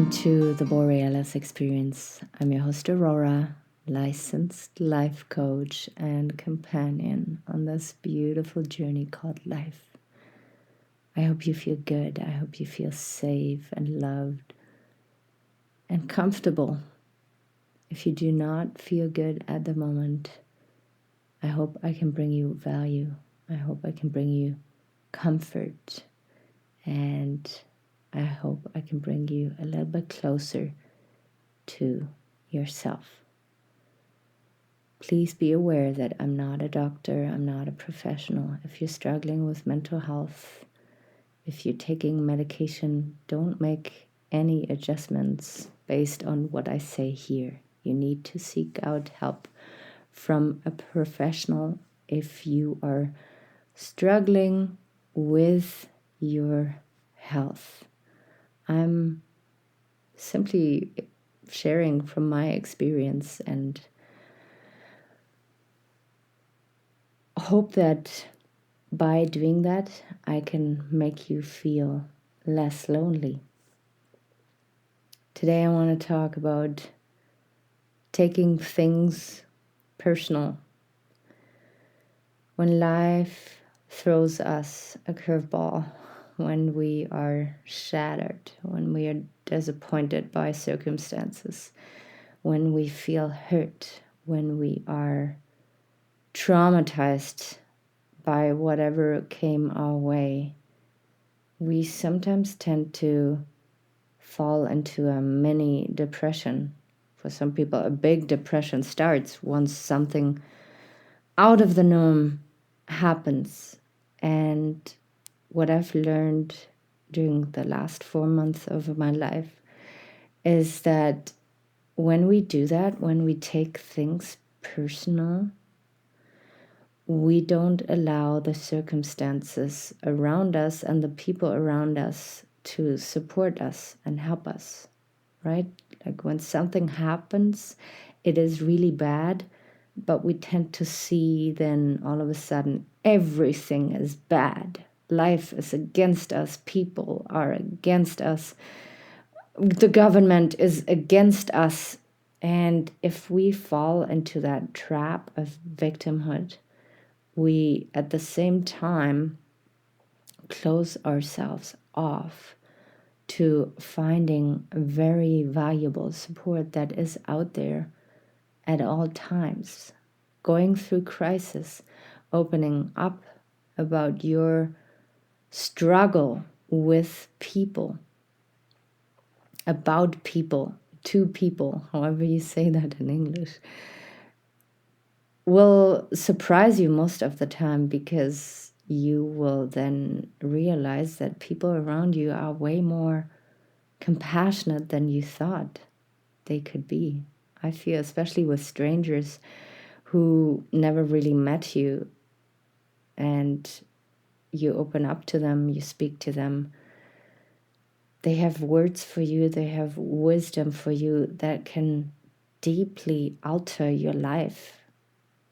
Welcome to the Borealis Experience. I'm your host Aurora, licensed life coach and companion on this beautiful journey called life. I hope you feel good. I hope you feel safe and loved and comfortable. If you do not feel good at the moment, I hope I can bring you value. I hope I can bring you comfort, and I hope I can bring you a little bit closer to yourself. Please be aware that I'm not a doctor, I'm not a professional. If you're struggling with mental health, if you're taking medication, don't make any adjustments based on what I say here. You need to seek out help from a professional if you are struggling with your health. I'm simply sharing from my experience and hope that by doing that, I can make you feel less lonely. Today I want to talk about taking things personal. When life throws us a curveball, when we are shattered, when we are disappointed by circumstances, when we feel hurt, when we are traumatized by whatever came our way, we sometimes tend to fall into a mini depression. For some people, a big depression starts once something out of the norm happens. And what I've learned during the last 4 months of my life is that when we do that, when we take things personal, we don't allow the circumstances around us and the people around us to support us and help us, right? Like when something happens, it is really bad, but we tend to see then all of a sudden everything is bad. Life is against us. People are against us. The government is against us. And if we fall into that trap of victimhood, we at the same time close ourselves off to finding very valuable support that is out there at all times. Going through crisis, opening up about your struggle with people, about people, to people, however you say that in English, will surprise you most of the time, because you will then realize that people around you are way more compassionate than you thought they could be. I feel, especially with strangers who never really met you, and you open up to them, you speak to them, they have words for you, they have wisdom for you that can deeply alter your life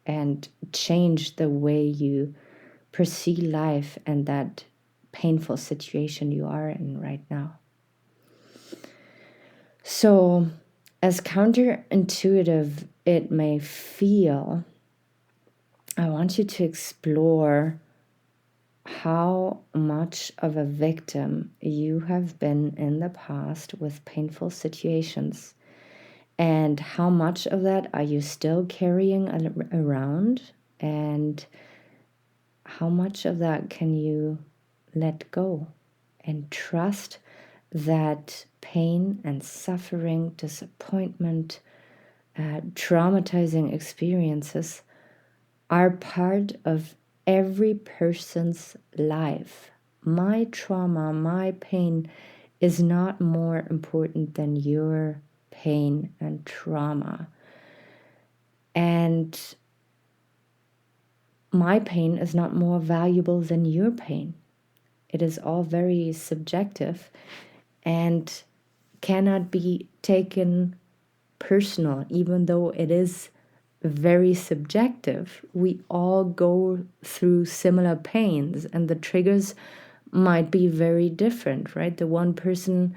and change the way you perceive life and that painful situation you are in right now. So, as counterintuitive it may feel, I want you to explore how much of a victim you have been in the past with painful situations, and how much of that are you still carrying around, and how much of that can you let go and trust that pain and suffering, disappointment, traumatizing experiences are part of every person's life. My trauma, my pain is not more important than your pain and trauma. And my pain is not more valuable than your pain. It is all very subjective and cannot be taken personal, even though it is very subjective. We all go through similar pains, and the triggers might be very different, right? The one person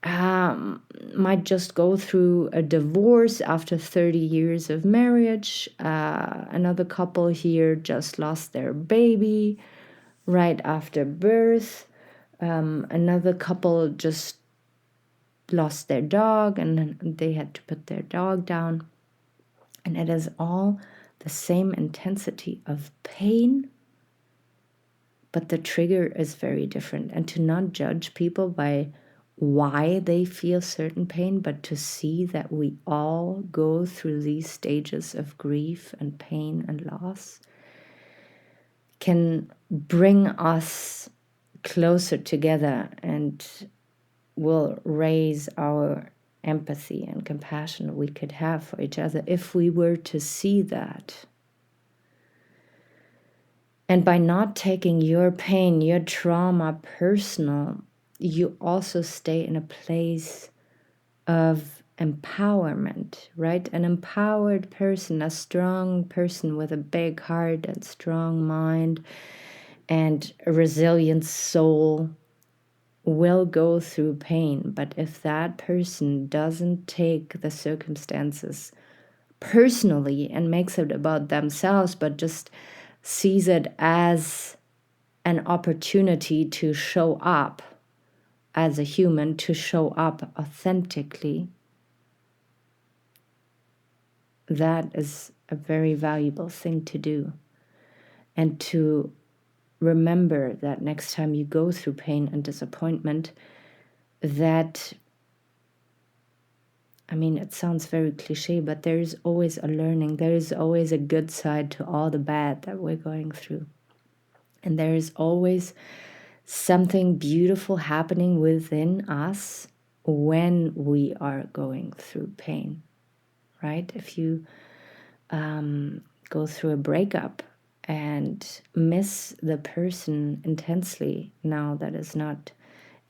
might just go through a divorce after 30 years of marriage. Another couple here just lost their baby right after birth. Another couple just lost their dog and they had to put their dog down. And it is all the same intensity of pain, but the trigger is very different. And to not judge people by why they feel certain pain, but to see that we all go through these stages of grief and pain and loss can bring us closer together and will raise our empathy and compassion we could have for each other if we were to see that. And by not taking your pain, your trauma personal, you also stay in a place of empowerment, right? An empowered person, a strong person with a big heart and strong mind and a resilient soul will go through pain. But if that person doesn't take the circumstances personally and makes it about themselves, but just sees it as an opportunity to show up as a human, to show up authentically, that is a very valuable thing to do. And to remember that next time you go through pain and disappointment, that, I mean, it sounds very cliche, but there is always a learning. There is always a good side to all the bad that we're going through. And there is always something beautiful happening within us when we are going through pain, right? If you go through a breakup and miss the person intensely now that is not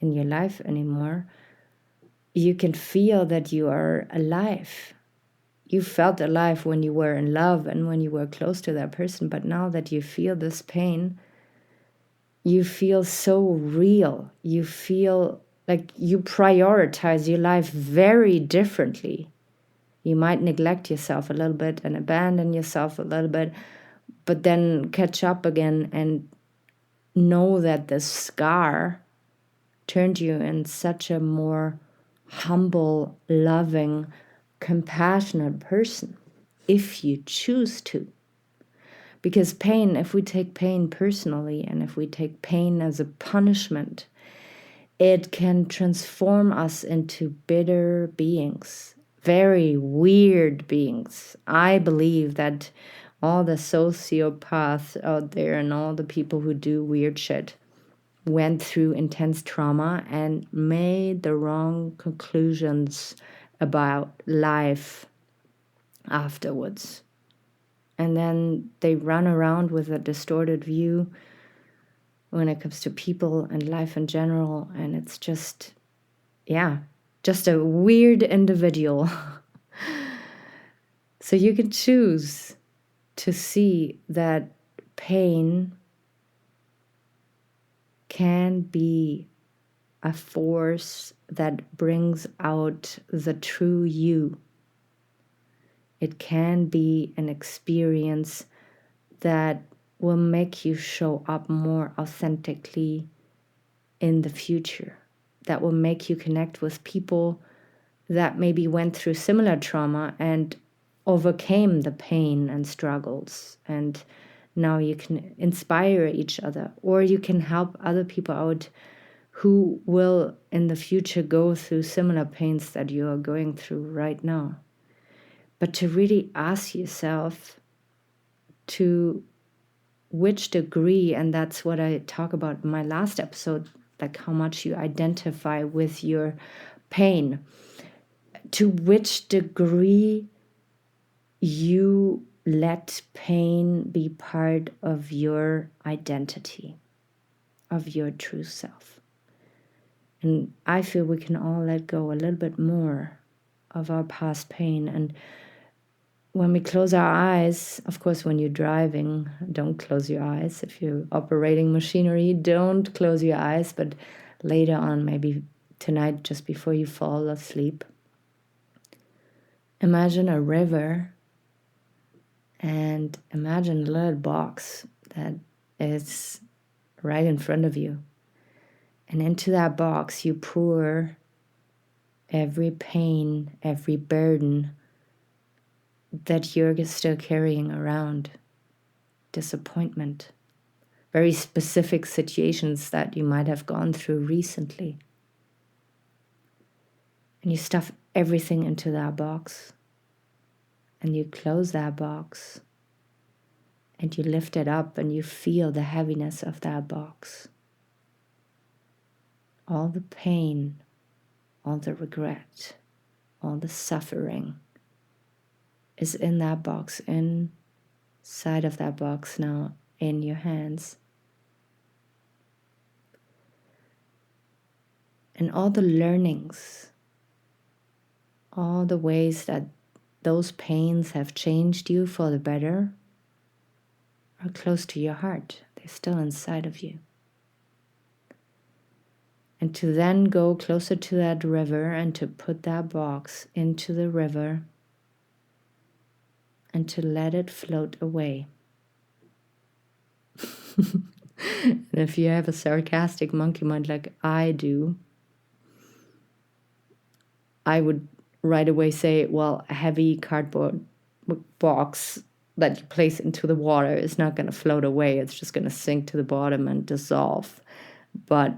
in your life anymore, you can feel that you are alive. You felt alive when you were in love and when you were close to that person, but now that you feel this pain, you feel so real. You feel like you prioritize your life very differently. You might neglect yourself a little bit and abandon yourself a little bit, but then catch up again and know that the scar turned you in such a more humble, loving, compassionate person, if you choose to. Because pain, if we take pain personally and if we take pain as a punishment, it can transform us into bitter beings, very weird beings. I believe that all the sociopaths out there and all the people who do weird shit went through intense trauma and made the wrong conclusions about life afterwards. And then they run around with a distorted view when it comes to people and life in general. And it's just, just a weird individual. So you can choose to see that pain can be a force that brings out the true you. It can be an experience that will make you show up more authentically in the future, that will make you connect with people that maybe went through similar trauma and overcame the pain and struggles. And now you can inspire each other, or you can help other people out who will in the future go through similar pains that you are going through right now. But to really ask yourself to which degree, and that's what I talk about in my last episode, like how much you identify with your pain, to which degree you let pain be part of your identity, of your true self. And I feel we can all let go a little bit more of our past pain. And when we close our eyes, of course, when you're driving, don't close your eyes. If you're operating machinery, don't close your eyes. But later on, maybe tonight, just before you fall asleep, imagine a river and imagine a little box that is right in front of you. And into that box, you pour every pain, every burden that you're still carrying around, disappointment, very specific situations that you might have gone through recently. And you stuff everything into that box. And you close that box. And you lift it up and you feel the heaviness of that box. All the pain, all the regret, all the suffering is in that box, inside of that box now, in your hands. And all the learnings, all the ways that those pains have changed you for the better are close to your heart. They're still inside of you. And to then go closer to that river and to put that box into the river and to let it float away. And if you have a sarcastic monkey mind like I do, I would right away say, well, a heavy cardboard box that you place into the water is not going to float away. It's just going to sink to the bottom and dissolve. But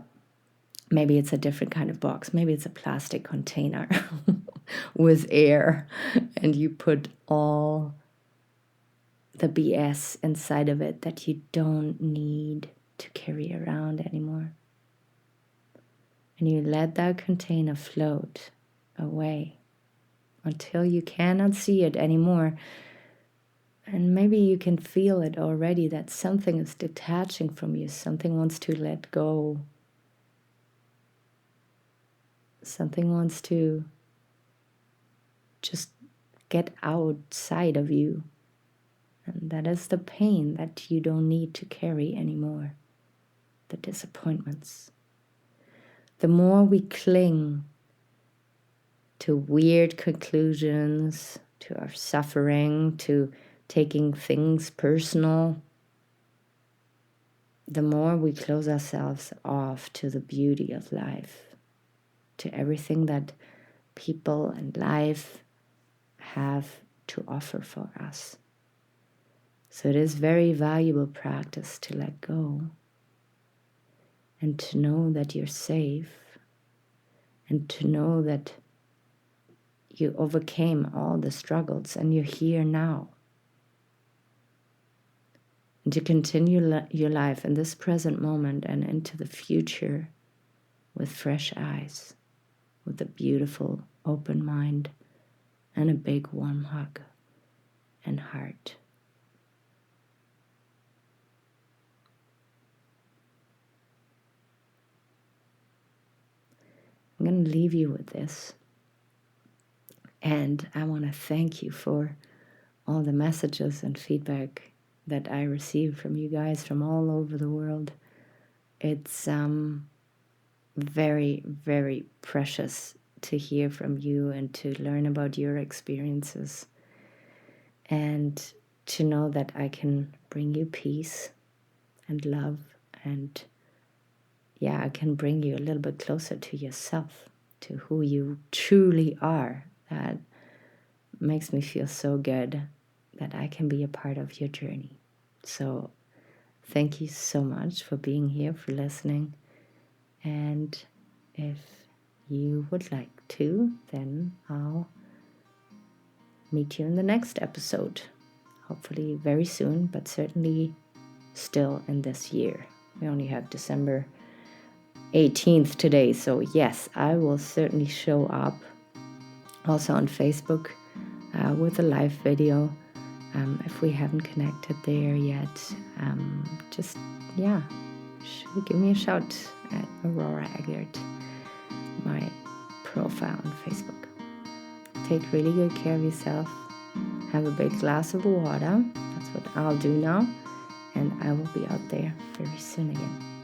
maybe it's a different kind of box. Maybe it's a plastic container with air, and you put all the BS inside of it that you don't need to carry around anymore. And you let that container float away until you cannot see it anymore. And maybe you can feel it already, that something is detaching from you. Something wants to let go. Something wants to just get outside of you. And that is the pain that you don't need to carry anymore. The disappointments. The more we cling to weird conclusions, to our suffering, to taking things personal, the more we close ourselves off to the beauty of life, to everything that people and life have to offer for us. So it is very valuable practice to let go and to know that you're safe and to know that you overcame all the struggles and you're here now. And to continue your life in this present moment and into the future with fresh eyes, with a beautiful open mind and a big warm hug and heart. I'm going to leave you with this. And I want to thank you for all the messages and feedback that I receive from you guys from all over the world. It's very, very precious to hear from you and to learn about your experiences and to know that I can bring you peace and love, and I can bring you a little bit closer to yourself, to who you truly are. That makes me feel so good that I can be a part of your journey. So thank you so much for being here, for listening. And if you would like to, then I'll meet you in the next episode. Hopefully very soon, but certainly still in this year. We only have December 18th today. So yes, I will certainly show up also on Facebook with a live video. If we haven't connected there yet, just give me a shout at Aurora Eggert, my profile on Facebook. Take really good care of yourself. Have a big glass of water. That's what I'll do now. And I will be out there very soon again.